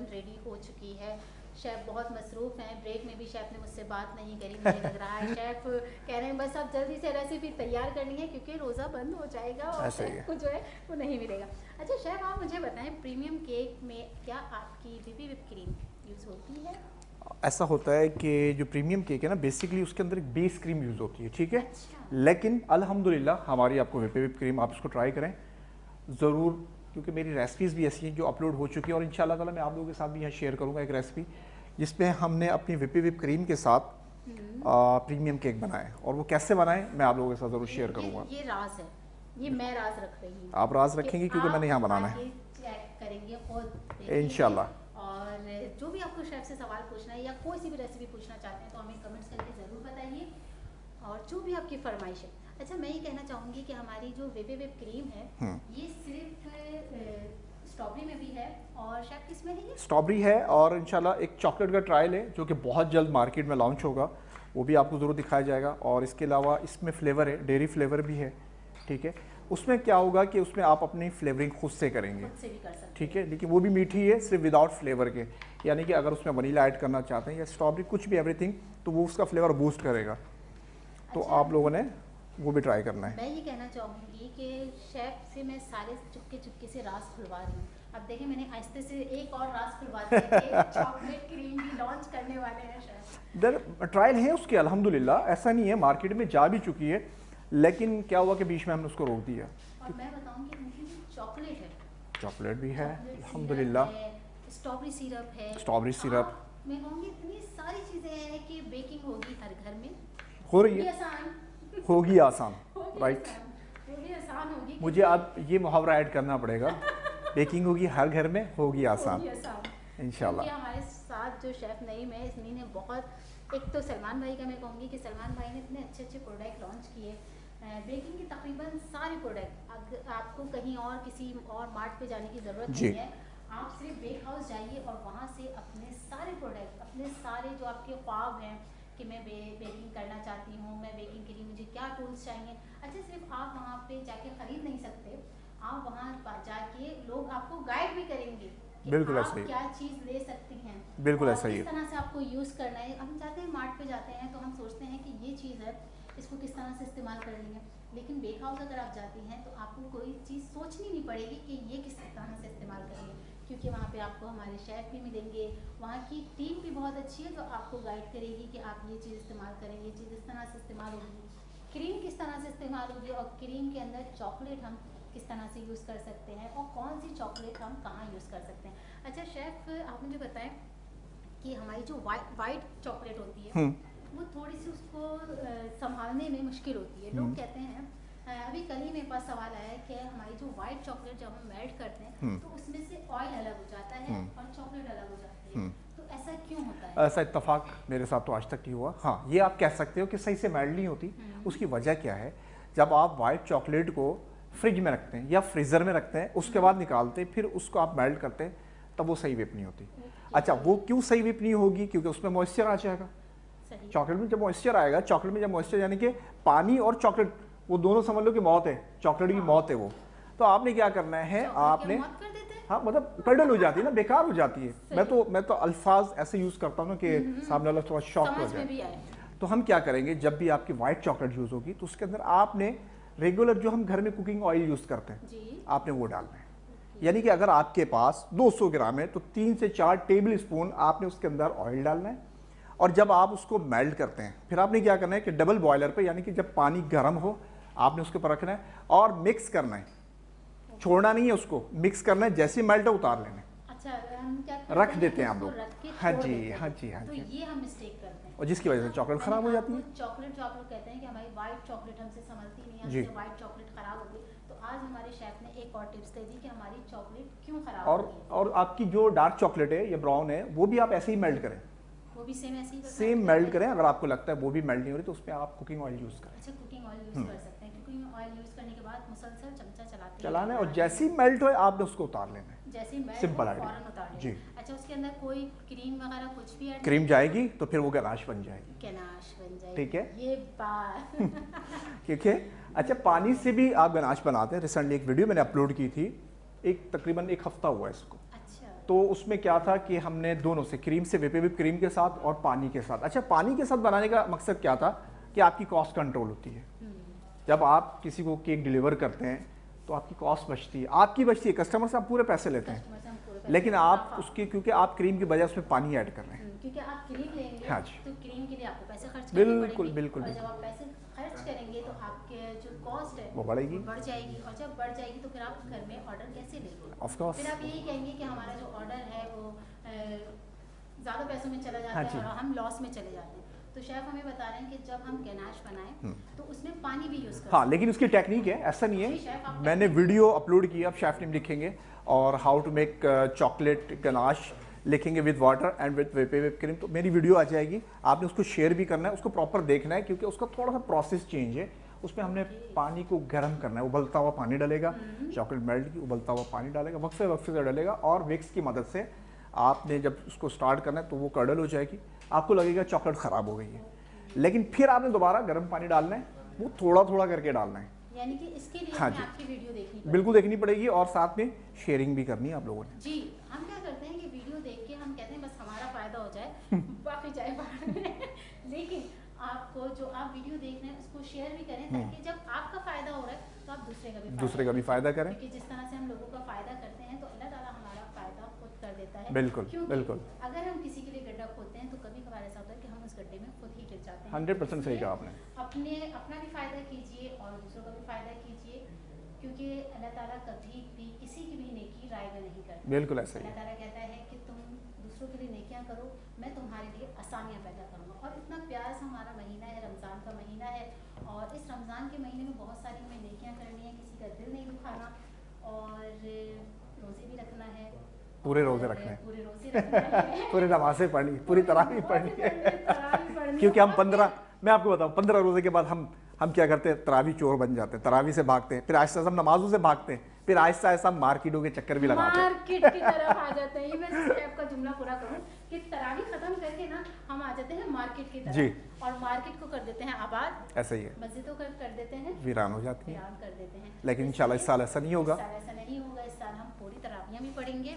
तकरीबन रेडी हो चुकी है। शेफ़ बहुत मसरूफ़ हैं, ब्रेक में भी शेफ़ ने मुझसे बात नहीं करी, मुझे लग रहा है शेफ़ कह रहे हैं बस अब जल्दी से रेसिपी तैयार करनी है क्योंकि रोज़ा बंद हो जाएगा और शेफ़ को जो है वो नहीं मिलेगा। अच्छा शेफ़, आप मुझे बताएं, प्रीमियम केक में क्या आपकी विप क्रीम यूज़ होती है? ऐसा होता है कि जो प्रीमियम केक है ना, बेसिकली उसके अंदर एक बेस क्रीम यूज़ होती है, ठीक है। अच्छा। लेकिन अल्हम्दुलिल्लाह हमारी आपको विप क्रीम, आप इसको ट्राई करें ज़रूर, क्योंकि मेरी रेसिपीज़ भी ऐसी हैं जो अपलोड हो चुकी है और इंशाल्लाह ताला मैं आप लोगों के साथ भी यहाँ शेयर करूँगा एक रेसिपी जिसमें हमने अपनी विप क्रीम के साथ प्रीमियम केक बनाए, और वो कैसे बनाए मैं आप लोगों के साथ ज़रूर शेयर करूँगा। ये राज है, ये मैं राज रख रही हूँ। आप राज रखेंगी क्योंकि मैंने यहाँ बनाना है चेक करेंगे और इंशाल्लाह। और जो भी आपको शेफ़ से सवाल पूछना है या कोई सी भी रेसिपी पूछना चाहते हैं तो हमें कमेंट्स करके ज़रूर बताइए, और जो भी आपकी फरमाइश है। अच्छा, मैं ये कहना चाहूँगी कि हमारी जो विप क्रीम है ये सिर्फ स्ट्रॉबेरी में भी है, और शेफ़ किसमें है? ये स्ट्रॉबेरी है, और इंशाल्लाह एक चॉकलेट का ट्रायल है जो कि बहुत जल्द मार्केट में लॉन्च होगा, वो भी आपको ज़रूर दिखाया जाएगा। और इसके अलावा इसमें फ्लेवर है, डेयरी फ्लेवर भी है, ठीक है। उसमें क्या होगा कि उसमें आप अपनी फ्लेवरिंग खुद से करेंगे, खुद से भी कर सकते हैं, ठीक है, लेकिन वो भी मीठी है सिर्फ विदाउट फ्लेवर के, यानी कि अगर उसमें वनीला ऐड करना चाहते हैं या स्ट्रॉबेरी कुछ भी एवरीथिंग, तो वो उसका फ्लेवर बूस्ट करेगा। तो अच्छा, आप लोगों ने वो भी ट्राई करना है। मैं ये कहना चाहूँगी कि शेफ़ से मैं सारे चुपके से राज खुलवा रही हूँ। अब देखिए मैंने आहिस्ते से एक और राज खुलवा दिया कि चॉकलेट क्रीम भी लॉन्च करने वाले हैं शेफ़। दर ट्रायल है उसके अल्हम्दुलिल्लाह, ऐसा नहीं है, मार्केट में जा भी चुकी है, लेकिन क्या हुआ कि बीच में हमने उसको रोक दिया। और मैं बताऊँ कि उनकी जो चॉकलेट है, चॉकलेट भी है अल्हम्दुलिल्लाह, स्ट्रॉबेरी सिरप है, स्ट्रॉबेरी सिरप, मैं कहूँगी इतनी सारी चीज़ें हैं कि बेकिंग होगी हर घर में, हो रही है, आसान होगी आसान, राइट। होगी आसान होगी। मुझे अब ये मुहावरा ऐड करना पड़ेगा, बेकिंग होगी हर घर में, होगी आसान इंशाल्लाह। हमारे साथ जो शेफ़ नईम है, इसने ने बहुत, एक तो सलमान भाई का मैं कहूँगी कि सलमान भाई ने इतने अच्छे प्रोडक्ट लॉन्च किए, बेकिंग की तकरीबन सारे प्रोडक्ट, आपको कहीं और किसी और मार्ट पे जाने की ज़रूरत नहीं है, आप सिर्फ बेक हाउस जाइए और वहाँ से अपने सारे प्रोडक्ट, अपने सारे जो आपके ख्वाब हैं कि मैं बेकिंग करना चाहती हूँ, मैं बेकिंग के लिए मुझे क्या टूल्स चाहिए। अच्छा, सिर्फ आप वहाँ पे जाके ख़रीद नहीं सकते, आप वहाँ जाके लोग आपको गाइड भी करेंगे कि बिल्कुल आप ऐसा ही, क्या चीज़ ले सकती हैं, बिल्कुल और ऐसा ही किस तरह से आपको यूज़ करना है। हम जाते हैं मार्ट पे जाते हैं तो हम सोचते हैं कि ये चीज़ है, इसको किस तरह से इस्तेमाल करनी है, लेकिन बेक हाउस अगर आप जाती हैं तो आपको कोई चीज़ सोचनी नहीं पड़ेगी कि ये किस तरह से इस्तेमाल करेंगे, क्योंकि वहाँ पे आपको हमारे शेफ़ भी मिलेंगे, वहाँ की टीम भी बहुत अच्छी है जो आपको गाइड करेगी कि आप ये चीज़ इस्तेमाल करें, ये चीज़ इस तरह से इस्तेमाल होगी, क्रीम किस तरह से इस्तेमाल होगी, और क्रीम के अंदर चॉकलेट हम किस तरह से यूज़ कर सकते हैं, और कौन सी चॉकलेट हम कहाँ यूज़ कर सकते हैं। अच्छा शेफ़, आप मुझे बताएं कि हमारी जो वाइट चॉकलेट होती है वो थोड़ी सी उसको संभालने में मुश्किल होती है। लोग कहते हैं, अभी कल ही मेरे पास सवाल आया कि हमारी जो वाइट चॉकलेट जब हम मेल्ट करते हैं तो उसमें से ऑयल अलग हो जाता है और चॉकलेट अलग हो जाती है, तो ऐसा क्यों होता है? ऐसा इत्तेफाक मेरे साथ तो आज तक नहीं हुआ। हाँ, ये आप कह सकते हो कि सही से मेल्ट नहीं होती। उसकी वजह क्या है, जब आप वाइट चॉकलेट को फ्रिज में रखते हैं या फ्रीज़र में रखते हैं, उसके बाद निकालते हैं, फिर उसको आप मेल्ट करते हैं, तब वो सही विप नहीं होती। अच्छा, वो क्यों सही विप नहीं होगी? क्योंकि उसमें मॉइस्चर आ जाएगा। चॉकलेट में जब मॉइस्चर आएगा, चॉकलेट में जब मॉइस्चर यानी कि पानी और चॉकलेट, वो दोनों समझ लो कि मौत है, चॉकलेट की मौत है वो। तो आपने क्या करना है, आपने, हाँ मतलब कर्डल हो जाती है ना, बेकार हो जाती है। मैं तो अल्फाज ऐसे यूज़ करता हूँ ना कि सामने वाला थोड़ा शॉक हो जाए। तो हम क्या करेंगे, जब भी आपकी वाइट चॉकलेट यूज़ होगी तो उसके अंदर आपने रेगुलर जो हम घर में कुकिंग ऑयल यूज़ करते हैं, आपने वो डालना है। यानी कि अगर आपके पास 200 ग्राम है तो 3 से 4 टेबल स्पून आपने उसके अंदर ऑयल डालना है। और जब आप उसको मेल्ट करते हैं, फिर आपने क्या करना है कि डबल बॉयलर पे, यानी कि जब पानी गर्म हो आपने उसके ऊपर रखना है और मिक्स करना है, छोड़ना नहीं है उसको, मिक्स करना है, जैसे मेल्ट है उतार लेना है। अच्छा, हम क्या रख देते हैं आप लोग, हाँ जी हाँ जी हाँ जी। तो ये हम मिस्टेक करते हैं और जिसकी वजह से चॉकलेट खराब हो जाती है। चॉकलेट जो आप लोग कहते हैं कि हमारी वाइट चॉकलेट हमसे संभलती नहीं है, हमसे वाइट चॉकलेट खराब हो गई, तो आज हमारे शेफ ने एक और टिप्स दे दी कि हमारी चॉकलेट क्यों खराब हो गई। और आपकी जो डार्क चॉकलेट है या ब्राउन है, वो भी आप ऐसे ही मेल्ट करें, वो भी सेम ऐसे ही सेम मेल्ट करें। अगर आपको लगता है वो भी मेल्ट नहीं हो रही तो उसमें आप कुकिंग ऑयल यूज़ करें। अच्छा, कुकिंग ऑयल यूज़ कर सकते हैं। कुकिंग ऑयल यूज़ करने के बाद मुसलसल चमचा चलाना है और जैसे ही मेल्ट हो आपने उसको उतार लेना है, जैसे ही मेल्ट सिंपल हो फौरन उतार लेना। जी। अच्छा, उसके अंदर कोई क्रीम वगैरह कुछ भी ऐड? क्रीम जाएगी तो फिर वो गनाश बन जाएगी। गनाश बन जाएगी, ठीक है, ये बात ठीक है। अच्छा, पानी से भी आप गनाश बनाते हैं। रिसेंटली एक वीडियो मैंने अपलोड की थी, एक तकरीबन 1 हफ्ता हुआ है इसको। अच्छा, तो उसमें क्या था कि हमने दोनों से, क्रीम से, whip क्रीम के साथ और पानी के साथ। अच्छा, पानी के साथ बनाने का मकसद क्या था कि आपकी कॉस्ट कंट्रोल होती है। जब आप किसी को केक डिलीवर करते हैं तो आपकी कॉस्ट बचती है, आपकी बचती है, कस्टमर से आप पूरे पैसे लेते हैं, लेकिन आप उसके, क्योंकि आप क्रीम की बजाय उसमें पानी ऐड कर रहे हैं। क्योंकि आप क्रीम लेंगे हाँ जी, तो क्रीम के लिए आपको पैसे खर्च करने बिल्कुल पड़ेंगे, बिल्कुल, और जब आप पैसे खर्च करेंगे तो आपके जो कॉस्ट है वो बढ़ेगी, बढ़ जाएगी, और जब बढ़ जाएगी तो फिर आप घर में ऑर्डर कैसे लेंगे? Of course. फिर आप यही कहेंगे कि हमारा जो ऑर्डर है वो ज़्यादा पैसों में चला जाता हाँ है जी, और हम लॉस में चले जाते हैं। तो शेफ हमें बता रहे हैं कि जब हम गनाश बनाएं तो उसमें पानी भी यूज़ करें। हाँ, लेकिन उसकी टेक्निक है, ऐसा नहीं जी शेफ, है। आप मैंने वीडियो अपलोड किया, आप शेफ नेम लिखेंगे और how to make chocolate ganache लिखेंगे with water and with whip cream, तो मेरी वीडियो आ जाएगी। आपने उसको शेयर भी करना है, उसको प्रॉपर देखना है, क्योंकि उसका थोड़ा सा प्रोसेस चेंज है। उसमें हमने पानी को गर्म करना है, उबलता हुआ पानी डालेगा, चॉकलेट मेल्ट की, उबलता हुआ पानी डालेगा, वक्फे से डालेगा, और विक्स की मदद से आपने जब उसको स्टार्ट करना है तो वो कर्डल हो जाएगी, आपको लगेगा चॉकलेट ख़राब हो गई है, लेकिन फिर आपने दोबारा गर्म पानी डालना है, वो थोड़ा थोड़ा करके डालना है। यानी कि इसके लिए हाँ हमें जी, आपकी वीडियो देखनी पड़ेगी। बिल्कुल देखनी पड़ेगी, और साथ में शेयरिंग भी करनी है आप लोगों ने। जी, हम क्या करते हैं कि वीडियो देख के हम कहते हैं बस हमारा फायदा हो जाए बाकी जाए बाहर में लेकिन आपको जो आप वीडियो देख रहे हैं उसको शेयर भी करें, ताकि जब आपका फायदा हो रहा है तो आप दूसरे का भी फायदा करें। क्योंकि जिस तरह से हम लोगों का फायदा करते हैं तो अल्लाह ताला हमारा फायदा खुद कर देता है। बिल्कुल बिल्कुल, अगर हम किसी के लिए गड्ढा खोदते हैं तो कभी कभार ऐसा होता है कि हम उस गड्ढे में खुद ही गिर जाते हैं। 100% सही कहा आपने। अपना भी फायदा कीजिए और दूसरों का भी फायदा कीजिए, क्योंकि अल्लाह ताला कभी भी किसी की भी नेकी रायगा नहीं करता। बिल्कुल ऐसा ही। अल्लाह ताला कहता है कि तुम दूसरों के लिए नेकियां करो, मैं तुम्हारे लिए आसानियां पैदा करूंगा। और इतना प्यारा सा हमारा महीना है, रमज़ान का महीना है, और इस रमज़ान के महीने में बहुत सारी हमें नेकियां करनी है, किसी का दिल नहीं दुखाना, और रोज़े भी रखना है, पूरे रोजे रखने हैं, पूरे रोज़े रखना है पूरी नमाज़ें पढ़नी, पूरी तरावी पढ़नी है, तरावी पढ़नी है। क्योंकि हम 15, मैं आपको बताऊं, 15 रोजे के बाद हम क्या करते हैं, तरावी चोर बन जाते हैं, तरावी से भागते हैं, फिर आहिस्ता हम नमाजों से भागते हैं, फिर आहिस्ता आहिस्ता मार्केटों के चक्कर भी लगाते हैं, मार्केट की तरफ आ जाते हैं। ये मैं स्टेप का जुमला पूरा करूं कि तरावी खत्म करके ना हम आ जाते हैं मार्केट की तरफ जी, और मार्केट को कर देते हैं आबाद, ऐसा ही है, मस्जिदों को कर देते हैं वीरान हो जाती है। वीरान कर देते हैं। लेकिन इंशाल्लाह इस साल ऐसा नहीं होगा, इस साल ऐसा नहीं होगा। इस साल हम पूरी तरावियां भी पढ़ेंगे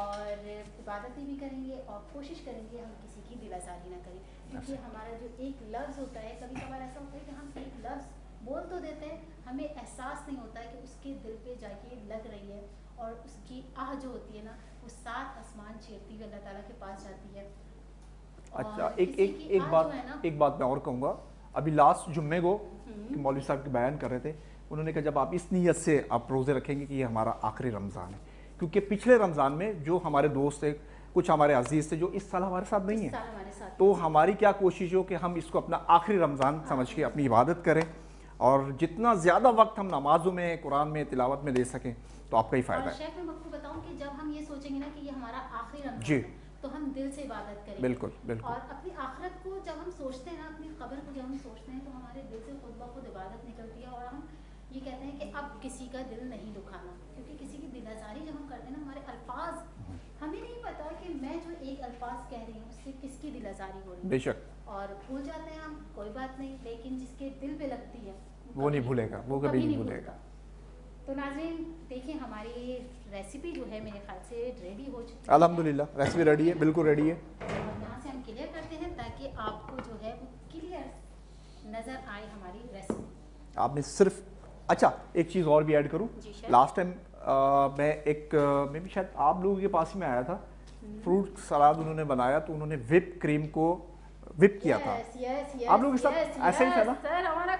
और इबादतें भी करेंगे, और कोशिश करेंगे हम किसी की दिल आज़ारी ना करें, क्योंकि हमारा जो एक लफ्ज़ होता है, कभी कभार ऐसा होता है कि हम एक लफ्ज़ बोल तो देते हैं, हमें एहसास नहीं होता है कि उसके दिल पे जाके लग रही है, और उसकी आह जो होती है ना वो 7 आसमान चीरती हुई अल्लाह ताला के पास जाती है। अच्छा, और एक किसी एक की एक आह बात जो है ना, एक बात मैं और कहूँगा। अभी लास्ट जुम्मे को मौलवी साहब के बयान कर रहे थे, उन्होंने कहा जब आप इस नीयत से आप रोज़े रखेंगे कि ये हमारा आखिरी रमज़ान है, क्योंकि पिछले रमज़ान में जो हमारे दोस्त थे, कुछ हमारे अजीज़ थे जो इस साल हमारे साथ नहीं इस साल है, हमारे साथ तो हमारी क्या कोशिश हो कि हम इसको अपना आखिरी रमज़ान समझ के अपनी इबादत करें, और जितना ज़्यादा वक्त हम नमाजों में, कुरान में, तिलावत में दे सकें तो आपका ही फ़ायदा और है। शेफ मैं आपको बताऊं कि जब हम ये सोचेंगे ना कि ये हमारा आखिरी रमज़ान जी, है, तो हम दिल से इबादत करेंगे। बिल्कुल बिल्कुल, और अपनी आखिरत को जब हम सोचते हैं ना, अपनी कब्र को जब हम सोचते हैं, तो हमारे दिल से खुद ब खुद इबादत निकलती है, और हम ये कहते हैं कि अब किसी का दिल नहीं दुखाना, क्योंकि किसी की दिल आज़ारी जब हम करते हैं ना, हमारे अल्फाज, हमें नहीं पता कि मैं जो एक अल्फाज कह रही हूँ उससे किसकी दिल आज़ारी हो रही है, बेशक, और भूल जाते हैं हम, कोई बात नहीं, लेकिन जिसके दिल पे लगती है वो नहीं भूलेगा, वो कभी नहीं भूलेगा। तो नाज़रीन देखिए, हमारी रेसिपी जो है मेरे ख्याल से रेडी हो चुकी है। अल्हम्दुलिल्लाह रेसिपी रेडी है, बिल्कुल रेडी है। और यहाँ से हम क्लियर करते हैं ताकि आपको जो है वो क्लियर नज़र आए हमारी रेसिपी। आपने सिर्फ, अच्छा एक चीज़ और भी ऐड करूँ, जी शेफ। लास्ट टाइम मैं भी शायद आप लोगों के पास ही में आया था, फ्रूट सलाद उन्होंने बनाया, तो उन्होंने whip क्रीम को whip किया था। आप लोगों के साथ ऐसा ही था ना? सर हमारा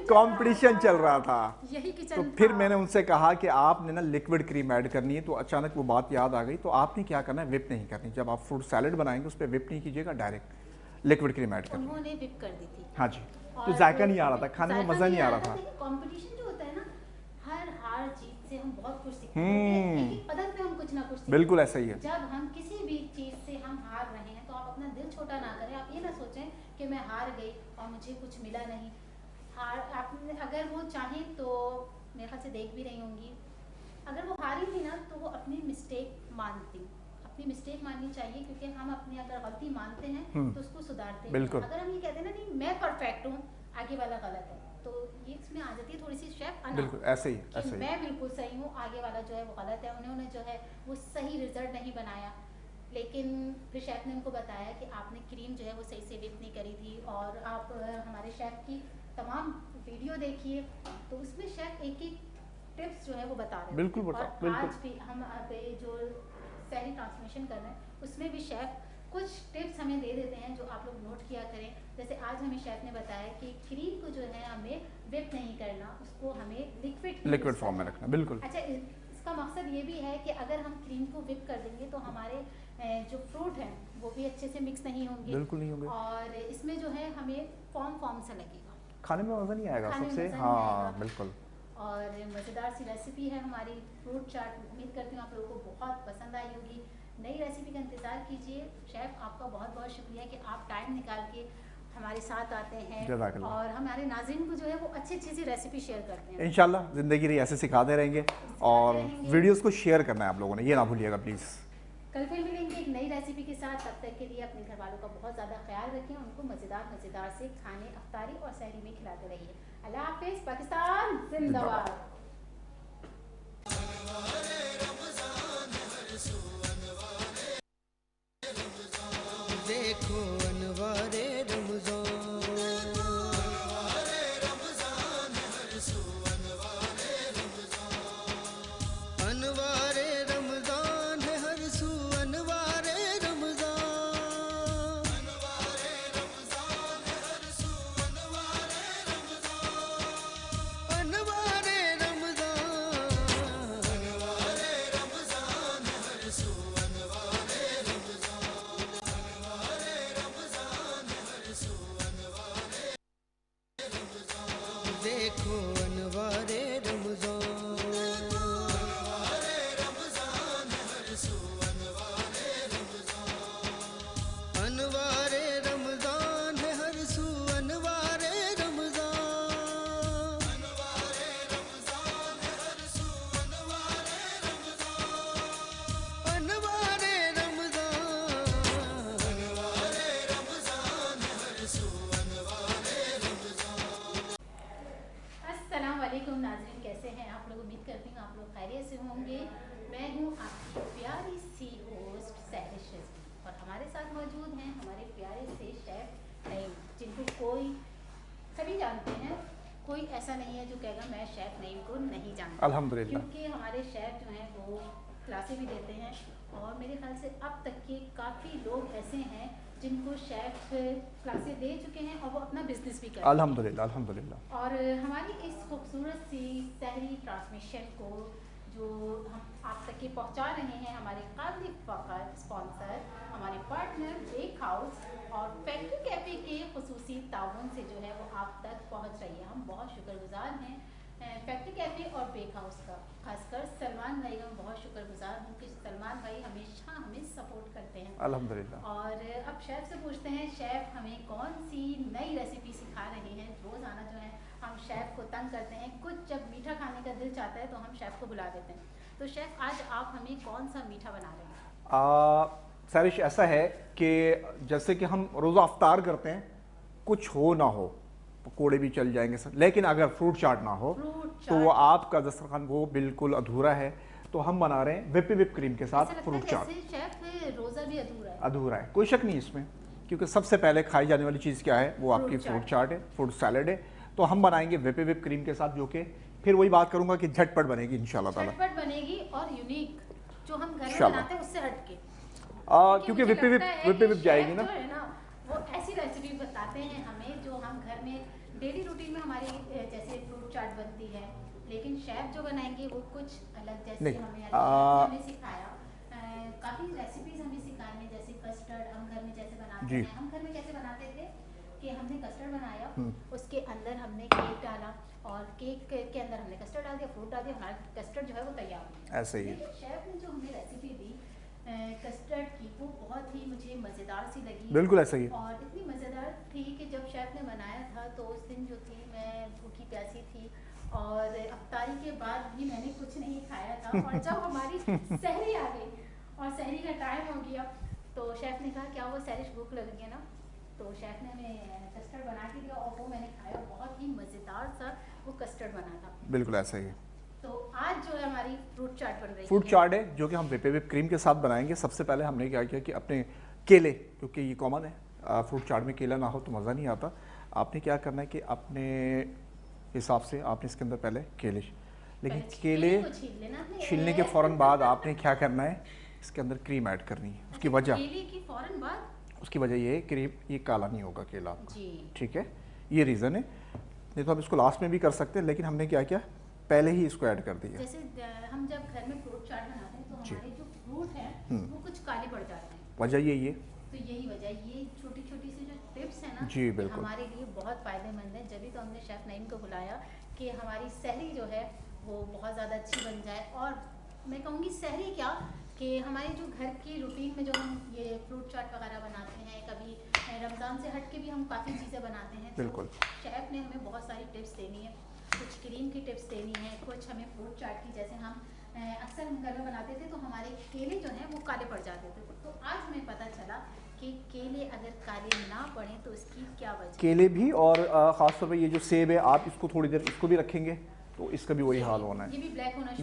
कंपटीशन चल रहा था, यही किचन तो फिर मैंने उनसे कहा कि आपने ना लिक्विड क्रीम ऐड करनी है, तो अचानक वो बात याद आ गई, तो आपने क्या करना है, whip नहीं करनी, जब आप फ्रूट सैलेड बनाएंगे उस पर whip नहीं कीजिएगा, डायरेक्ट लिक्विड क्रीम ऐड करनी। उन्होंने whip कर दी थी। हाँ जी, तो जायका नहीं आ रहा था, खाने में मज़ा नहीं आ रहा था। कंपटीशन जो होता है ना, हर हार जीत से हम बहुत कुछ सीखते हैं, एक एक पदक पे हम कुछ ना कुछ सीखते हैं। बिल्कुल ऐसा ही है। जब हम किसी भी चीज़ से हम हार रहे हैं तो आप अपना दिल छोटा ना करें, आप ये ना सोचें कि मैं हार गई और मुझे कुछ मिला नहीं। हार आपने अगर वो चाहें तो मेरे ख्याल से देख भी रही होंगी, अगर वो हारी थी ना तो वो अपनी मिस्टेक मानती, अपनी मिस्टेक माननी चाहिए, क्योंकि हम अपनी अगर गलती मानते हैं तो उसको सुधारते हैं। बिल्कुल। अगर हम ये कहते हैं ना नहीं मैं परफेक्ट हूँ, आगे वाला गलत है, तो ये इसमें आ जाती है थोड़ी सी शेफ अना बिल्कुल ऐसे ही कि ऐसे ही। मैं बिल्कुल सही हूँ, आगे वाला जो है वो गलत है, उन्होंने जो है वो सही रिजल्ट नहीं बनाया। लेकिन फिर शेफ़ ने उनको बताया कि आपने क्रीम जो है वो सही से विप नहीं करी थी, और आप हमारे शेफ़ की तमाम वीडियो देखिए, तो उसमें शेफ़ एक एक टिप्स जो है वो बता रहे बिल्कुल हैं। बता और बिल्कुल। आज भी हम पे जो सैरी ट्रांसमिशन कर रहे हैं उसमें भी शेफ़ कुछ टिप्स हमें दे देते हैं जो आप लोग नोट किया करें। जैसे आज हमें शेफ़ ने बताया कि क्रीम को जो है हमें विप नहीं करना, उसको हमें लिक्विड ही लिक्विड यूज़ फॉर्म में करना रखना, है। बिल्कुल। अच्छा, इसका मकसद ये भी है कि अगर हम क्रीम को विप कर देंगे तो हमारे जो फ्रूट हैं वो भी अच्छे से मिक्स नहीं होंगे, बिल्कुल नहीं होंगे, और इसमें जो है हमें फॉर्म फॉर्म सा लगेगा, खाने में मज़ा नहीं आएगा खाने में सबसे। मज़ा नहीं आएगा। हाँ बिल्कुल। और मज़ेदार सी रेसिपी है हमारी फ्रूट चाट, उम्मीद करती हूँ आप लोगों को बहुत पसंद आई होगी। नई रेसिपी का इंतज़ार कीजिए। शेफ़ आपका बहुत बहुत शुक्रिया कि आप टाइम निकाल के हमारे साथ आते हैं जज़ाकल्लाह। और हमारे नाज़रीन को जो है वो अच्छी अच्छी सी रेसिपी शेयर करते हैं। इंशाल्लाह ज़िंदगी रही ऐसे सिखाते रहेंगे, और रहेंगे। वीडियोस को शेयर करना है आप लोगों ने, ये ना भूलिएगा प्लीज़। कल फिर मिलेंगे एक नई रेसिपी के साथ। तब तक के लिए अपने घर वालों का बहुत ज़्यादा ख्याल रखें, उनको मज़ेदार मज़ेदार से खाने अफ्तारी और सहरी में खिलाते रहिए। अल्लाह हाफिज़। पाकिस्तान जिंदाबाद। देखो अनवारे अनवारे रमजान है हर सू अनवारे रमजान अनवारे देखो अनवारे अनवारे रमजान है हर सू अनवारे रमजान अनवारे अस्सलाम वालेकुम नाज़रीन, कैसे हैं आप लोग? उम्मीद करती हूँ आप लोग खैरियत से होंगे। मैं हूँ आपकी प्यारी सी होस्ट सैरिश रज़वी, और हमारे साथ मौजूद हैं हमारे प्यारे से शेफ़ नईम, जिनको कोई सभी जानते हैं। कोई ऐसा नहीं है जो कहेगा मैं शेफ़ नईम को नहीं जानता, अल्हम्दुलिल्लाह। क्योंकि हमारे शेफ़ जो हैं वो क्लासें भी देते हैं, और मेरे ख्याल से अब तक के काफ़ी लोग ऐसे हैं जिनको शेफ़ क्लासें दे चुके हैं और वो अपना बिजनेस भी करते हैं। अल्हम्दुलिल्लाह अल्हम्दुलिल्लाह। और हमारी इस खूबसूरत सी सहरी ट्रांसमिशन को जो हम आप तक के पहुंचा रहे हैं, हमारे काबिल फ़ख्र स्पॉन्सर, हमारे पार्टनर बेक हाउस और फैक्ट्री कैफ़े के खुसूसी ताउन से जो है वो आप तक पहुंच रही है। हम बहुत शुक्रगुजार हैं फैक्ट्री कैफ़े और बेक हाउस का, खासकर सलमान भाई का बहुत शुक्रगुजार हूँ कि सलमान भाई हमेशा हमें सपोर्ट करते हैं। अल्हम्दुलिल्लाह। और अब शेफ़ से पूछते हैं, शेफ़ हमें कौन सी नई रेसिपी सिखा रहे हैं? रोज़ाना जो है हम शेफ़ को तंग करते हैं, कुछ जब मीठा खाने का दिल चाहता है तो हम शेफ़ को बुला देते हैं। तो शेफ़ आज आप हमें कौन सा मीठा बना रहे हैं? सैरिश, ऐसा है कि जैसे कि हम रोज़ा अफ्तार करते हैं, कुछ हो ना हो पकोड़े भी चल जाएंगे सर, लेकिन अगर फ्रूट चाट ना हो तो वो आपका दस्तरखान वो बिल्कुल अधूरा है। तो हम बना रहे हैं विप क्रीम के साथ फ्रूट चाट। शेफ़ रोज़ा भी अधूरा है। अधूरा है, कोई शक नहीं इसमें, क्योंकि सबसे पहले खाई जाने वाली चीज़ क्या है? वो आपकी फ्रूट चाट है, फ्रूट सैलेड है। तो हम बनाएंगे विप क्रीम के साथ, जो कि फिर वही बात करूंगा कि झटपट बनेगी इंशाल्लाह ताला। झटपट बनेगी और यूनिक, जो हम घर में इंशाल्लाह। बनाते हैं उससे हटके। क्योंकि मुझे विप लगता है कि जाएगी शेफ़ ना। जो है ना वो ऐसी रेसिपी बताते हैं हमें जो हम घर में डेली रूटीन में हमारी जैसे फ्रूट चाट बनती है, लेकिन शेफ़ जो बनाएंगे वो कुछ अलग। जैसे नहीं, हमें सिखाया काफ़ी रेसिपीज हमें सिखाई हैं, जैसे कस्टर्ड हम घर में जैसे बनाते जी। हैं। हम घर में कैसे बनाते थे कि हमने कस्टर्ड बनाया, उसके अंदर हमने केक डाला, और केक के अंदर हमने कस्टर्ड डाल दिया, फ्रूट डाल दिया, हमारा कस्टर्ड जो है वो तैयार हो गया। ऐसे ही है। लेकिन शेफ़ ने जो हमें रेसिपी दी कस्टर्ड की, वो बहुत ही मुझे मज़ेदार सी लगी। बिल्कुल ऐसा ही है। और इतनी मज़ेदार थी कि जब शेफ़ ने बनाया था तो उस दिन जो थी मैं भूखी प्यासी थी, और अफ्तारी के बाद भी मैंने कुछ नहीं खाया था। और जब हमारी सहरी आ गई और सहरी का टाइम हो गया, तो शेफ़ ने कहा क्या वो सैरिश भूख लग रही है ना? तो शेफ़ ने हमें कस्टर्ड बना के दिया और वो मैंने खाया, बहुत ही मज़ेदार मज़ेदार सा वो कस्टर्ड बना था। बिल्कुल ऐसा ही है। तो आज जो है हमारी फ्रूट चाट बन रही फ्रूट है। चाट है जो कि हम whipped क्रीम के साथ बनाएंगे। सबसे पहले हमने क्या किया कि अपने केले, क्योंकि ये कॉमन है फ्रूट चाट में केला ना हो तो मज़ा नहीं आता। आपने क्या करना है कि अपने हिसाब से आपने इसके अंदर पहले केले, लेकिन पहले केले को छील लेना आपने। छीलने के फ़ौरन बाद आपने क्या करना है, इसके अंदर क्रीम ऐड करनी है। उसकी वजह, केले की फौरन बाद उसकी वजह ये है क्रीम, ये काला नहीं होगा केला आपका, जी। ठीक है, ये रीज़न है। नहीं तो हम इसको लास्ट में भी कर सकते हैं, लेकिन हमने क्या किया, पहले ही इसको ऐड कर दिया। जैसे हम जब घर में फ्रूट चाट बनाते हैं तो जी। हमारे जो फ्रूट हैं वो कुछ काले पड़ जाते हैं। वजह यही है। तो यही वजह, ये छोटी छोटी सी जो टिप्स है ना, जी, ये बिल्कुल। हमारे लिए बहुत फ़ायदेमंद है। जब तो हमने शेफ़ नईम को बुलाया कि हमारी सहरी जो है वो बहुत ज़्यादा अच्छी बन जाए। और मैं कहूँगी सहरी क्या, कि हमारे जो घर की रूटीन में जो हम ये फ्रूट चाट वगैरह बनाते हैं, कभी रमज़ान से हट के भी हम काफ़ी चीज़ें बनाते हैं। बिल्कुल। तो शेफ़ ने हमें बहुत सारी टिप्स देनी है, कुछ क्रीम की टिप्स देनी है, कुछ हमें फ्रूट चाट की। जैसे हम अक्सर हम घर में बनाते थे तो हमारे केले जो हैं वो काले पड़ जाते थे। तो आज हमें पता चला कि केले अगर काले ना पड़े तो इसकी क्या वजह। केले भी, और ख़ासतौर पे ये जो सेब है, आप इसको थोड़ी देर इसको भी रखेंगे तो इसका भी वही हाल होना ये है, भी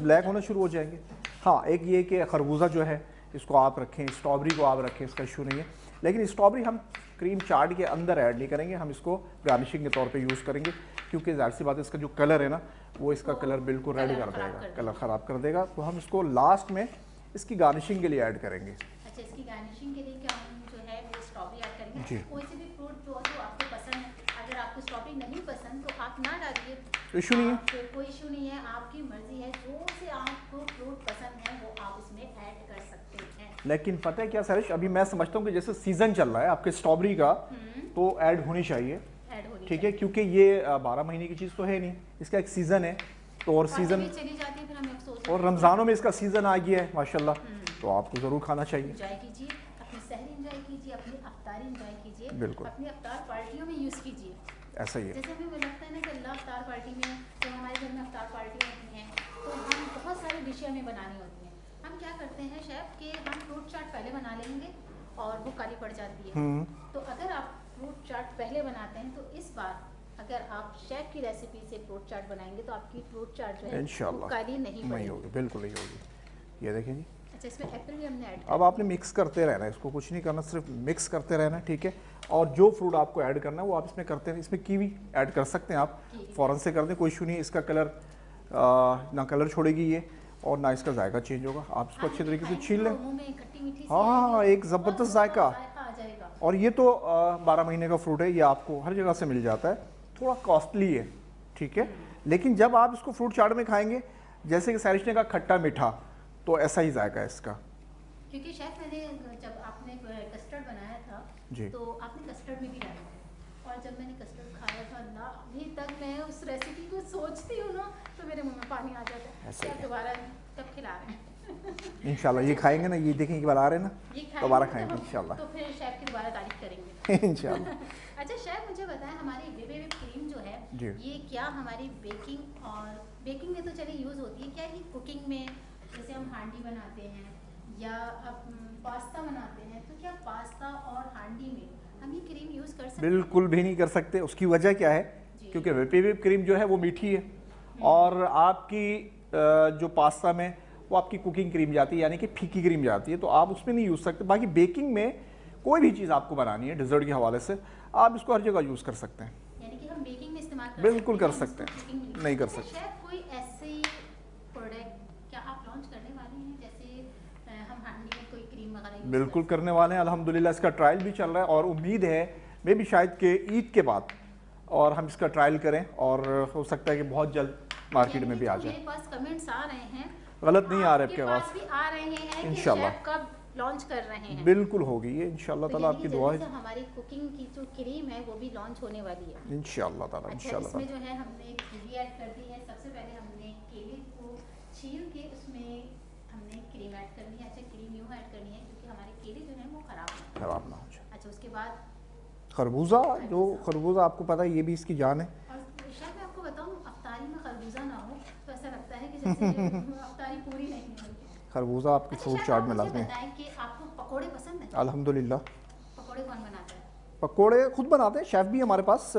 ब्लैक होना शुरू हो जाएंगे। हाँ, एक ये कि खरबूजा जो है इसको आप रखें, स्ट्रॉबेरी को आप रखें, इसका इशू नहीं है। लेकिन स्ट्रॉबेरी हम क्रीम चाट के अंदर ऐड नहीं करेंगे, हम इसको गार्निशिंग के तौर पे यूज़ करेंगे, क्योंकि ज़ाहिर सी बात है इसका जो कलर है ना, वो इसका कलर बिल्कुल रेड कर देगा, कलर ख़राब कर देगा। तो हम इसको लास्ट में इसकी गार्निशिंग के लिए ऐड करेंगे। अच्छा, इसकी गार्निशिंग के लिए क्या हम जो है वो स्ट्रॉबेरी ऐड करेंगे। जी। कोई से भी फ्रूट जो आपको पसंद है, अगर आपको स्ट्रॉबेरी नहीं पसंद तो आप ना डालिए, इशू नहीं है, कोई इशू नहीं है, आपकी मर्जी है। जो से आपको फ्रूट पसंद है वो आप उसमें ऐड कर सकते हैं। लेकिन पता है क्या सरिश, अभी मैं समझता हूँ कि जैसे सीज़न चल रहा है आपके स्ट्रॉबेरी का, तो ऐड होनी चाहिए, ऐड होनी ठीक है, क्योंकि ये 12 महीने की चीज़ तो है नहीं, इसका एक सीज़न है। तो और सीज़न, चली जाती है, फिर हमें अफसोस और रमज़ानों में इसका सीज़न आ गया है माशाल्लाह, तो आपको ज़रूर खाना चाहिए। एंजॉय कीजिए, अपनी सहरी एंजॉय कीजिए, अपनी अफ्तारी एंजॉय कीजिए, बिल्कुल। अपनी अफ्तार पार्टियों में यूज़ कीजिए। ऐसा ही है। जैसे हमें लगता है ना कि अल्लाह अफ्तार पार्टी में, जब हमारे घर में अफ्तार पार्टी होती हैं तो हम बहुत सारी डिशें हमें बनानी होती हैं। हम क्या करते हैं शेफ़ कि हम फ्रूट चाट पहले बना लेंगे और वो काली पड़ जाती है। तो अगर आप फ्रूट चाट पहले बनाते हैं तो इस बार अगर आप शेफ़ की रेसिपी से फ्रूट चाट बनाएंगे तो आपकी फ्रूट चाट जो है वो इंशाल्लाह काली नहीं पड़ेगी। होगी, बिल्कुल नहीं होगी। ये देखें जी, अच्छा, इसमें एप्पल भी हमने ऐड अब आपने मिक्स करते रहना है, इसको कुछ नहीं करना, सिर्फ मिक्स करते रहना है, ठीक है। और जो फ्रूट आपको ऐड करना है वो आप इसमें करते हैं। इसमें कीवी ऐड कर सकते हैं आप, फ़ौरन से कर दें, कोई इशू नहीं है। इसका कलर ना कलर छोड़ेगी ये, और ना इसका जायका चेंज होगा। आप इसको अच्छे तरीके से छील लें। हाँ, एक ज़बरदस्त जायका। आ जाएगा। और ये तो 12 महीने का फ्रूट है, ये आपको हर जगह से मिल जाता है, थोड़ा कॉस्टली है, ठीक है। लेकिन जब आप इसको फ्रूट चाट में खाएंगे, जैसे कि सारिश ने कहा खट्टा मीठा, तो ऐसा ही जायका है इसका। क्योंकि शेफ मैंने जब आपने कस्टर्ड बनाया था जी। तो आपने कस्टर्ड में भी डाला था, और जब मैंने कस्टर्ड खाया था ना, अभी तक मैं उस रेसिपी को सोचती हूँ ना तो मेरे मुंह में पानी आ जाता है। ऐसा ही आप है। दोबारा कब खिला रहे हैं? इंशाल्लाह ये खाएंगे ना, ये देखें कि बना रहे हैं ना, ये खाएंगे दोबारा तो खाएंगे हम- इंशाल्लाह। तो फिर शेफ की दोबारा तारीफ करेंगे। इंशाल्लाह। अच्छा शेफ, मुझे बताएं हमारी whipped क्रीम जो है जी। ये क्या हमारी बेकिंग, और बेकिंग में तो चलिए यूज़ होती है, क्या ये कुकिंग में, जैसे हम हांडी बनाते हैं या पास्ता बनाते हैं, तो क्या पास्ता और हांडी में हम ये क्रीम यूज़ कर सकते हैं? बिल्कुल भी नहीं कर सकते। उसकी वजह क्या है, क्योंकि whipped क्रीम जो है वो मीठी है, और आपकी जो पास्ता में वो आपकी कुकिंग क्रीम जाती है, यानी कि फीकी क्रीम जाती है, तो आप उसमें नहीं यूज़ सकते। बाकी बेकिंग में कोई भी चीज़ आपको बनानी है डिज़र्ट के हवाले से, आप इसको हर जगह यूज़ कर सकते हैं। यानी कि हम बेकिंग में इस्तेमाल कर बिल्कुल कर इसको सकते हैं, cooking में नहीं कर अच्छा, सकते। शेफ कोई ऐसी प्रोडक्ट क्या आप लॉन्च करने वाले हैं, जैसे हम हांडी में कोई क्रीम वगैरह यूज़ बिल्कुल करने वाले हैं, अल्हम्दुलिल्लाह इसका ट्रायल भी चल रहा है, और उम्मीद है मे भी शायद के ईद के बाद और हम इसका ट्रायल करें, और हो सकता है कि बहुत जल्द मार्केट में भी आ जाए। मेरे पास कमेंट्स आ रहे हैं, गलत नहीं आ रहे आपके पास पास, भी आ रहे हैं कि इंशाल्लाह। शेफ कब लॉन्च कर रहे हैं। बिल्कुल होगी ये इंशाल्लाह तो ताला, यानी आपकी कि दुआ जल्दी है से हमारी कुकिंग की जो क्रीम है वो भी लॉन्च होने वाली है। इंशाल्लाह ताला, अच्छा, इंशाल्लाह इसमें ताला। जो है हमने घी ऐड कर दी है। सबसे पहले हमने केले को छील के उसमें हमने क्रीम ऐड करनी है। अच्छा, क्रीम यूँ ऐड करनी है क्योंकि हमारे केले जो हैं वो खराब ना हो जाए। अच्छा, उसके बाद खरबूजा, जो खरबूजा आपको पता है ये भी इसकी जान है। और शायद मैं आपको बताऊँ, अफ्तारी में खरबूजा ना हो तो ऐसा लगता है कि जैसे अफ्तारी पूरी नहीं हुई। खरबूजा आपकी अच्छा, फ्रूट शायद चाट आप में मुझे लाजमी है। बताएं कि आपको पकोड़े पसंद हैं? अल्हम्दुलिल्लाह। पकोड़े कौन बनाता है? पकोड़े खुद बनाते हैं, शेफ़ भी हमारे पास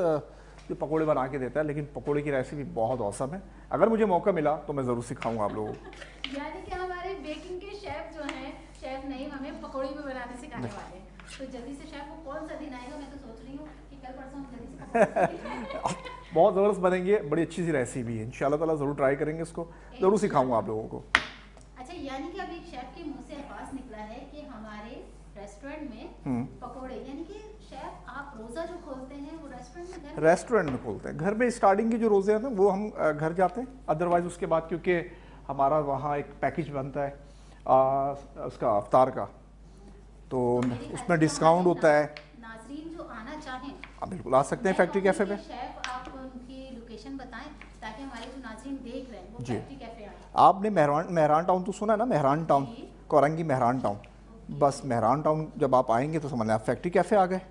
जो पकोड़े बना के देता है, लेकिन पकोड़े की रेसिपी बहुत औसम है। अगर मुझे मौका मिला तो मैं ज़रूर सिखाऊंगा आप लोगों को। यानी कि हमारे बेकिंग के शेफ जो हैं, शेफ नहीं हमें पकौड़ी भी बनाने सिखाने वाले हैं। तो जल्दी से शेफ को कौन सा दिन आएगा, मैं तो सोच रही हूँ कि कल परसों हम जल्दी से पकौड़ी बहुत ज़बरदस्त बनेंगे, बड़ी अच्छी सी रेसिपी है, इंशाल्लाह ताला ज़रूर ट्राई करेंगे इसको, ज़रूर सिखाऊंगा आप लोगों को। अच्छा, यानी कि अभी शेफ के मुंह से अल्फाज निकला है कि हमारे रेस्टोरेंट में पकौड़े, यानी कि शेफ आप रोज़ा जो खोलते हैं वो रेस्टोरेंट में खोलते हैं। घर में स्टार्टिंग के जो रोज़े हैं ना वो हम घर जाते हैं, अदरवाइज़ उसके बाद क्योंकि हमारा वहाँ एक पैकेज बनता है उसका अफ्तार का, तो उसमें डिस्काउंट होता है। नाज़रीन जो आना चाहें आप बिल्कुल आ सकते हैं फैक्ट्री कैफ़े पे। शेफ आप उनकी लोकेशन बताएं ताकि हमारे जो नाज़रीन देख रहे हैं वो जी। फैक्ट्री कैफ़े आए। आपने मेहरान टाउन तो सुना है ना, मेहरान टाउन, कोरंगी मेहरान टाउन, बस मेहरान टाउन जब आप आएंगे तो समझ लें आप फैक्ट्री कैफ़े आ गए,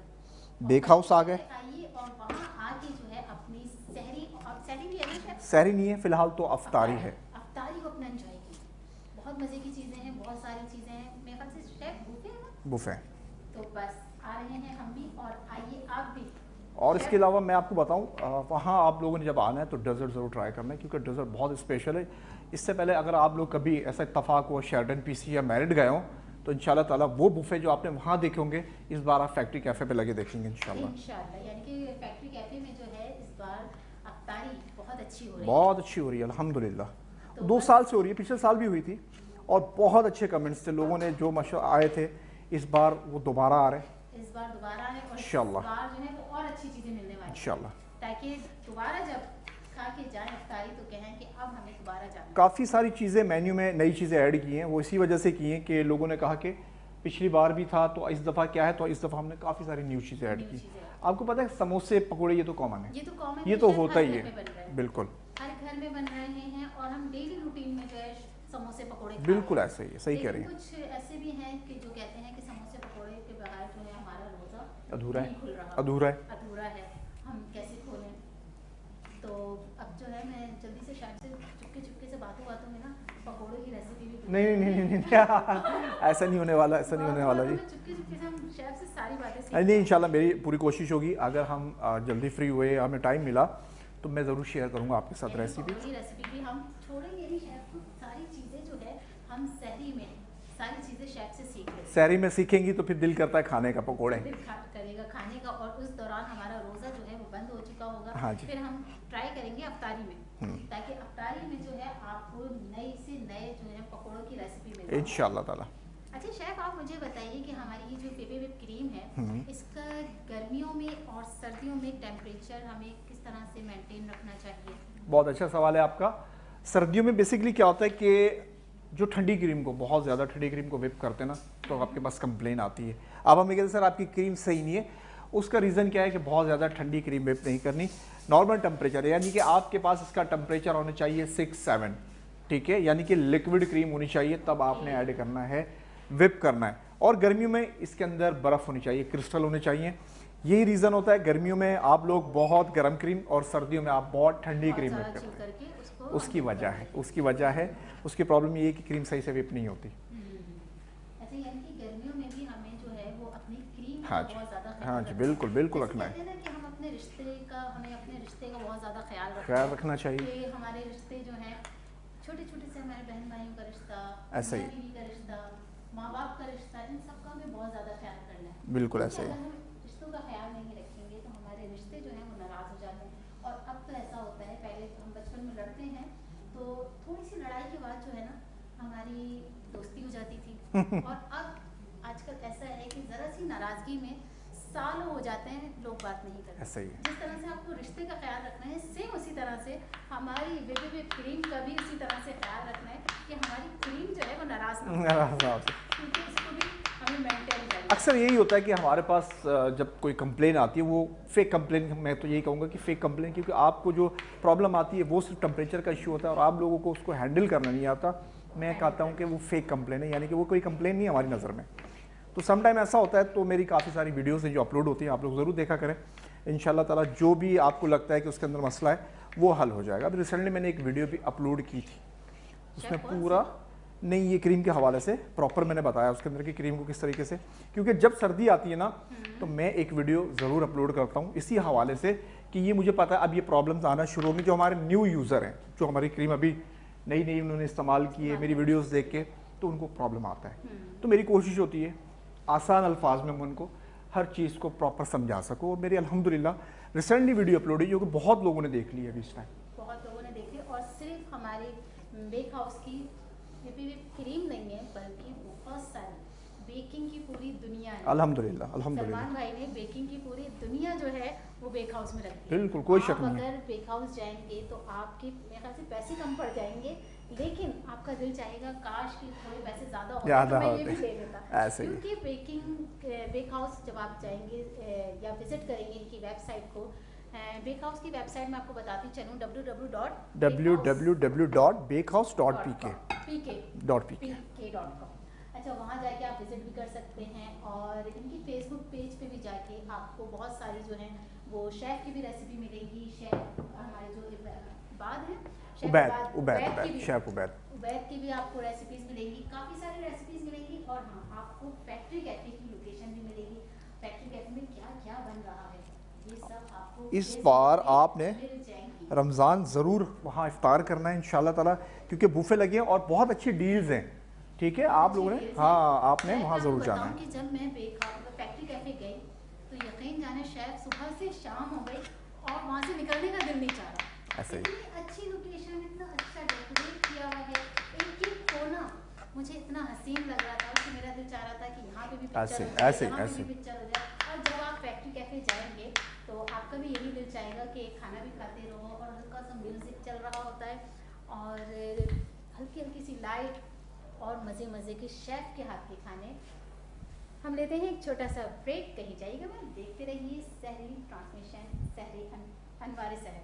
बेक हाउस आ गए। आइए और वहाँ आके जो है अपनी सहरी, और सहरी भी है ना शेफ? सहरी नहीं है फ़िलहाल तो अफ्तारी है। अफ्तारी को अपना एंजॉय कीजिए, बहुत मज़े की चीज़ें हैं, बहुत सारी चीज़ें हैं। मेरे ख्याल से शेफ बुफे है ना, बुफे। तो बस आ रहे हैं हम भी, और आइए आप भी। और इसके अलावा मैं आपको बताऊं, वहाँ आप लोगों ने जब आना है तो डेज़र्ट ज़रूर ट्राई करना है, क्योंकि डेज़र्ट बहुत स्पेशल है। इससे पहले अगर आप लोग कभी ऐसा इत्तफाक हुआ शेरडन पीसी या मैरिड गए हों तो इंशाल्लाह ताला वो बुफे जो आपने वहाँ देखे होंगे इस बार आप फैक्ट्री कैफ़े पे लगे देखेंगे इंशाल्लाह। यानी कि फैक्ट्री कैफ़े में जो है इस बार अफ्तारी बहुत अच्छी हो रही है। बहुत अच्छी हो रही है अल्हम्दुलिल्लाह। तो 2 साल से हो रही है, पिछले साल भी हुई थी और बहुत अच्छे कमेंट्स थे, लोगों ने जो आए थे इस बार वो दोबारा आ रहे हैं इस बार दोबारा है, और इस इंशाल्लाह। बार जो है वो और अच्छी चीज़ें मिलने वाली हैं, इंशाल्लाह। ताकि दोबारा जब खा के जाएं अफ्तारी तो कहें कि अब हमें दोबारा जाना है। काफ़ी सारी चीज़ें मेन्यू में नई चीज़ें ऐड की हैं, वो इसी वजह से की हैं कि लोगों ने कहा कि पिछली बार भी था तो इस दफ़ा क्या है, तो इस दफ़ा हमने काफ़ी सारी न्यू चीज़ें ऐड की। आपको पता है समोसे पकौड़े ये तो कॉमन है, ये तो कॉमन, ये तो होता ही है, बिल्कुल हर घर में बन रहे हैं, और हम डेली रूटीन में जो है समोसे पकौड़े खा बिल्कुल रहे हैं। ऐसा ही है, सही कह रही हैं। कुछ ऐसे भी हैं कि जो कहते हैं कि समोसे पकौड़े के बगैर जो है हमारा रोज़ा अधूरा नहीं खुल है, रहा, अधूरा है। अधूरा है, हम कैसे खोलें। तो अब जो है मैं जल्दी से शायद से चुपके से बातों में ना पकौड़ों की रेसिपी भी नहीं ऐसा नहीं होने वाला, ऐसा नहीं होने वाला जी। चुपके से हम शेफ से सारी बातें नहीं इंशाल्लाह मेरी पूरी कोशिश होगी, अगर हम जल्दी फ्री हुए, हमें टाइम मिला तो मैं ज़रूर शेयर करूँगा आपके साथ रेसिपी भी हम छोड़ेंगे नहीं शेफ को, सारी चीज़ें जो है हम सहरी में सारी चीज़ें शेफ से सीख लेंगे। सहरी में सीखेंगी तो फिर दिल करता है खाने का पकौड़े, करेगा खाने का, और उस दौरान हमारा रोज़ा जो है वो बंद हो चुका होगा। हाँ जी। फिर हम ट्राई करेंगे अफ्तारी में, ताकि अफ्तारी में जो है आपको नई से नए जो है पकौड़ों की रेसिपी मिले इंशाल्लाह ताला। अच्छा शेफ, आप मुझे बताइए कि हमारी ये जो पेपे विप क्रीम है इसका गर्मियों में और सर्दियों में टेम्परेचर हमें किस तरह से मेंटेन रखना चाहिए? बहुत अच्छा सवाल है आपका। सर्दियों में बेसिकली क्या होता है कि जो ठंडी क्रीम को, बहुत ज़्यादा ठंडी क्रीम को विप करते हैं ना, तो आपके पास कंप्लेन आती है। अब हम ये कहते हैं सर आपकी क्रीम सही नहीं है, उसका रीज़न क्या है कि बहुत ज़्यादा ठंडी क्रीम विप नहीं करनी, नॉर्मल टेम्परेचर यानी कि आपके पास इसका टेम्परेचर होना चाहिए 6-7, ठीक है, यानी कि लिक्विड क्रीम होनी चाहिए, तब आपने ऐड करना है, विप करना है। और गर्मियों में इसके अंदर बर्फ़ होनी चाहिए, क्रिस्टल होने चाहिए। यही रीज़न होता है गर्मियों में आप लोग बहुत गर्म क्रीम और सर्दियों में आप बहुत ठंडी क्रीम विप करते हैं, उसकी वजह है उसकी प्रॉब्लम ये है कि क्रीम सही से विप नहीं होती। ऐसे यानी कि गर्मियों में भी हमें जो है वो अपनी क्रीम हाँ का जी, बहुत ज़्यादा हाँ जी, बिल्कुल रखना है, कि हम अपने रिश्ते का बहुत ज़्यादा ख्याल रखना चाहिए। कि हमारे रिश्ते जो हैं छोटे से हमारे बहन भाइयों का रिश्ता, ऐसा ही, बीवी का रिश्ता, माँ बाप का रिश्ता, इन सब का हमें बहुत ज़्यादा ख्याल करना है। बिल्कुल ऐसा ही। अगर हम रिश्तों का ख्याल नहीं रखेंगे तो हमारे रिश्ते जो हैं वो नाराज़ हो जाते हैं। और अब तो ऐसा होता है, पहले हम बचपन में लड़ते हैं तो थोड़ी सी लड़ाई के बाद जो है ना हमारी दोस्ती हो जाती थी और अब आजकल ऐसा है कि ज़रा सी नाराज़गी में सालों हो जाते हैं लोग बात नहीं करते। ऐसा ही है। जिस तरह से आपको रिश्ते का ख्याल रखना है, सेम उसी तरह से हमारी विप क्रीम का भी उसी तरह से ख्याल रखना है कि हमारी क्रीम जो है वो नाराज़ ना हो, क्योंकि उसको भी हमें मेंटेन करना है। अक्सर यही होता है कि हमारे पास जब कोई कंप्लेन आती है वो फेक कंप्लेन, मैं तो यही कहूँगा कि फेक कंप्लेन, क्योंकि आपको जो प्रॉब्लम आती है वो सिर्फ टेम्परेचर का इशू होता है और आप लोगों को उसको हैंडल करना नहीं आता। मैं कहता हूँ कि वो फेक कंप्लेन है, यानी कि वो कोई कंप्लेन नहीं है हमारी नज़र में। तो सम टाइम ऐसा होता है, तो मेरी काफ़ी सारी वीडियोज़ हैं जो अपलोड होती हैं, आप लोग ज़रूर देखा करें। इंशाल्लाह ताला जो भी आपको लगता है कि उसके अंदर मसला है वो हल हो जाएगा। अभी रिसेंटली मैंने एक वीडियो भी अपलोड की थी, उसमें पूरा नहीं, ये क्रीम के हवाले से प्रॉपर मैंने बताया उसके अंदर की क्रीम को किस तरीके से, क्योंकि जब सर्दी आती है ना तो मैं एक वीडियो ज़रूर अपलोड करता हूँ इसी हवाले से कि ये मुझे पता है अब ये प्रॉब्लम्स आना शुरू होंगी। जो हमारे न्यू यूज़र हैं, जो हमारी क्रीम अभी नई नई उन्होंने इस्तेमाल की है मेरी वीडियोस देख के, तो उनको प्रॉब्लम आता है। तो मेरी कोशिश होती है आसान अल्फाज में मैं उनको हर चीज़ को प्रॉपर समझा सकूँ। और मेरी अल्हम्दुलिल्लाह रिसेंटली वीडियो अपलोड हुई जो कि बहुत लोगों ने देख ली है अभी इस टाइम। बहुत लोगों ने देखी, और सिर्फ हमारे बेक हाउस की क्रीम नहीं है बल्कि बहुत सारी बेकिंग की पूरी दुनिया है। अल्हम्दुलिल्लाह अल्हम्दुलिल्लाह। सलमान भाई ने बेकिंग की पूरी दुनिया जो है वो बेक हाउस में रखी है। बिल्कुल, कोई शक नहीं है। अगर बेक हाउस जाएंगे तो आपके मेरे ख्याल से पैसे कम पड़ जाएंगे, लेकिन आपका दिल चाहेगा काश कि थोड़े पैसे ज़्यादा होते तो मैं ये भी ले लेता। ऐसे ही। क्योंकि बेक हाउस जब आप जाएंगे या विजिट करेंगे इनकी वेबसाइट को, बेक हाउस की वेबसाइट में आपको बताती चलूँ www.bakehouse.pk.com। अच्छा, वहाँ जाके आप विजिट भी कर सकते हैं, और इनकी फेसबुक पेज पे भी जाके आपको बहुत सारी जो है वो शेफ़ की भी रेसिपी मिलेगी। शेफ़ हमारे जो बाद हैं, शेफ उबैद की भी आपको रेसिपीज़ मिलेंगी, काफ़ी सारी रेसिपीज़ मिलेंगी। और हाँ, आपको फैक्ट्री कैफ़े की लोकेशन भी मिलेगी, फैक्ट्री कैफ़े में क्या क्या बन रहा है ये सब आपको इस बार आपने मिल जाएंगी। रमज़ान ज़रूर वहाँ इफ्तार करना है इंशाल्लाह ताला, क्योंकि बूफे लगे हैं और बहुत अच्छी डील्स हैं। ठीक है, आप लोगों ने, हाँ, आपने वहाँ ज़रूर जाना है। कि जब मैं फैक्ट्री कैफ़े गई तो यकीन जाने शायद सुबह से शाम हो गई और वहाँ से निकलने का दिल नहीं चाह रहा। ऐसे ही। इतनी अच्छी लोकेशन, इतना अच्छा डेकोरेट किया हुआ है, एक एक कोना मुझे इतना हसीन लग रहा था कि मेरा दिल चाह रहा था कि यहाँ पे भी पिक्चर हो जाए, यहाँ पे भी पिक्चर हो जाए। और जब आप फैक्ट्री कैफ़े जाएंगे तो आपका भी यही दिल चाहेगा कि खाना भी खाते रहो और हल्का सा म्यूज़िक चल रहा होता है और हल्की हल्की सी लाइट और मज़े मज़े के शेफ़ के हाथ के खाने। हम लेते हैं एक छोटा सा ब्रेक, कहीं जाइएगा मैं, देखते रहिए सहरी ट्रांसमिशन, सहरी अनवार सहर।